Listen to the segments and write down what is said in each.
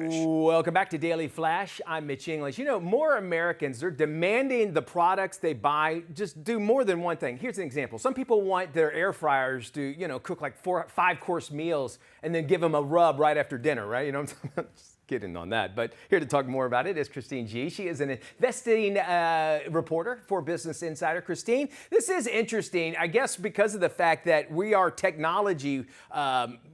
Welcome back to Daily Flash. I'm Mitch English. You know, more Americans, they're demanding the products they buy just do more than one thing. Here's an example. Some people want their air fryers to, cook like 5-course meals and then give them a rub right after dinner, right? You know what I'm just kidding on that. But here to talk more about it is Christine G. She is an investing reporter for Business Insider. Christine, this is interesting, I guess, because of the fact that we are technology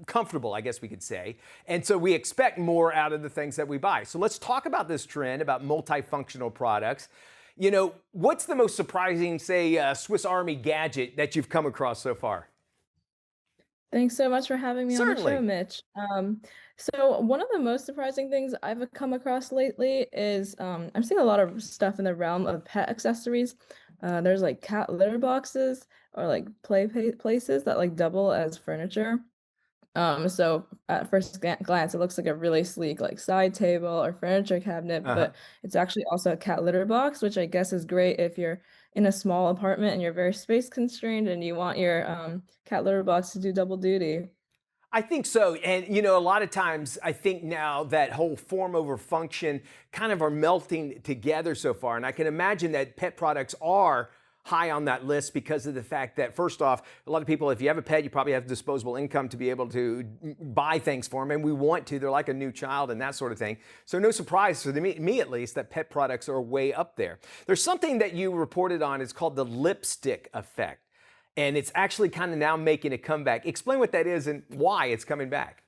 comfortable, I guess we could say. And so we expect more out of the things that we buy. So let's talk about this trend about multifunctional products. You know, what's the most surprising, say, Swiss Army gadget that you've come across so far? Thanks so much for having me on the Certainly. show, Mitch. So one of the most surprising things I've come across lately is I'm seeing a lot of stuff in the realm of pet accessories. There's like cat litter boxes or like places that like double as furniture. So at first glance, it looks like a really sleek like side table or furniture cabinet, Uh-huh. but it's actually also a cat litter box, which I guess is great if you're in a small apartment and you're very space constrained and you want your cat litter box to do double duty. I think so. And, you know, a lot of times I think now that whole form over function kind of are melting together so far. And I can imagine that pet products are high on that list because of the fact that, first off, a lot of people, if you have a pet, you probably have disposable income to be able to buy things for them. And we want to. They're like a new child and that sort of thing. So no surprise to me at least, that pet products are way up there. There's something that you reported on. It's called the lipstick effect. And it's actually kind of now making a comeback. Explain what that is and why it's coming back.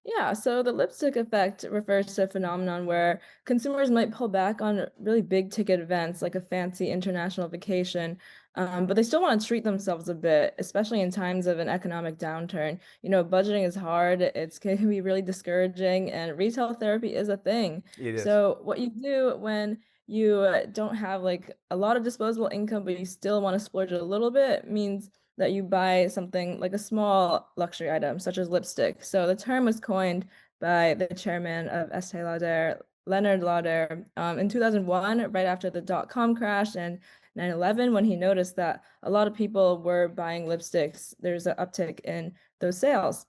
Yeah, so the lipstick effect refers to a phenomenon where consumers might pull back on really big ticket events like a fancy international vacation, but they still want to treat themselves a bit, especially in times of an economic downturn. You know, budgeting is hard, it's can be really discouraging, and retail therapy is a thing. It is. So, what you do when you don't have like a lot of disposable income, but you still want to splurge a little bit means that you buy something like a small luxury item, such as lipstick. So the term was coined by the chairman of Estee Lauder, Leonard Lauder, in 2001, right after the dot-com crash and 9/11, when he noticed that a lot of people were buying lipsticks. There's an uptick in those sales.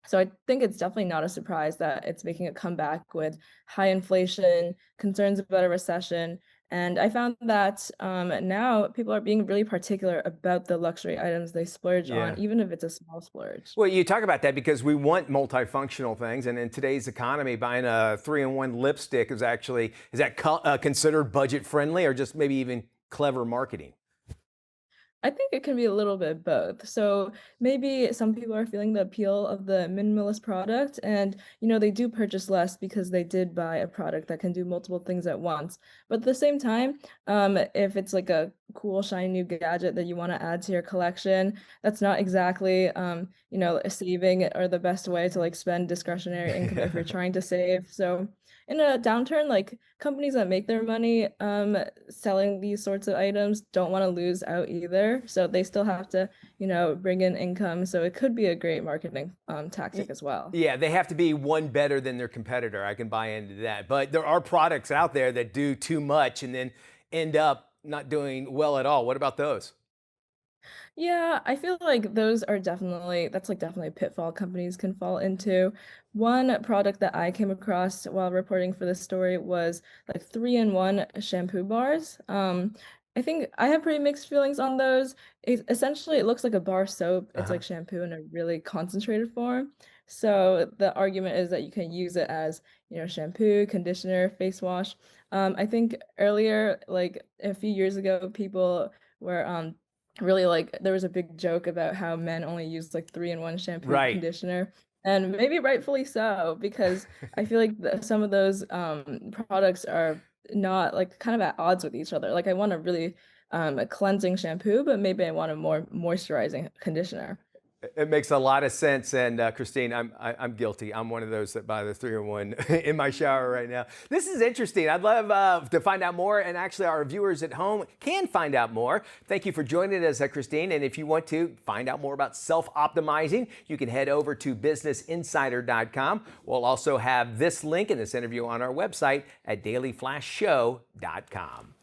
So I think it's definitely not a surprise that it's making a comeback with high inflation, concerns about a recession. And I found that now people are being really particular about the luxury items they splurge on, Yeah. even if it's a small splurge. Well, you talk about that because we want multifunctional things, and in today's economy, buying a three-in-one lipstick is actually considered budget friendly, or just maybe even clever marketing? I think it can be a little bit both. So maybe some people are feeling the appeal of the minimalist product and they do purchase less because they did buy a product that can do multiple things at once. But at the same time, if it's like a cool shiny new gadget that you want to add to your collection, that's not exactly a saving or the best way to like spend discretionary income if you're trying to save. So in a downturn, like companies that make their money selling these sorts of items don't want to lose out either. So they still have to, bring in income. So it could be a great marketing Y- tactic as well. Yeah, they have to be one better than their competitor. I can buy into that. But there are products out there that do too much and then end up not doing well at all. What about those? Yeah, I feel like that's like definitely a pitfall companies can fall into. One product that I came across while reporting for this story was like 3-in-1 shampoo bars. I think I have pretty mixed feelings on those. Essentially, it looks like a bar soap. It's Uh-huh. like shampoo in a really concentrated form. So the argument is that you can use it as, shampoo, conditioner, face wash. I think earlier, like a few years ago, people were really like there was a big joke about how men only use like 3-in-1 shampoo Right. conditioner, and maybe rightfully so because I feel like some of those products are not like kind of at odds with each other. Like I want a really a cleansing shampoo, but maybe I want a more moisturizing conditioner. It makes a lot of sense, and Christine, I'm guilty. I'm one of those that buy the 3-in-1 in my shower right now. This is interesting. I'd love to find out more, and actually, our viewers at home can find out more. Thank you for joining us, Christine. And if you want to find out more about self-optimizing, you can head over to businessinsider.com. We'll also have this link in this interview on our website at dailyflashshow.com.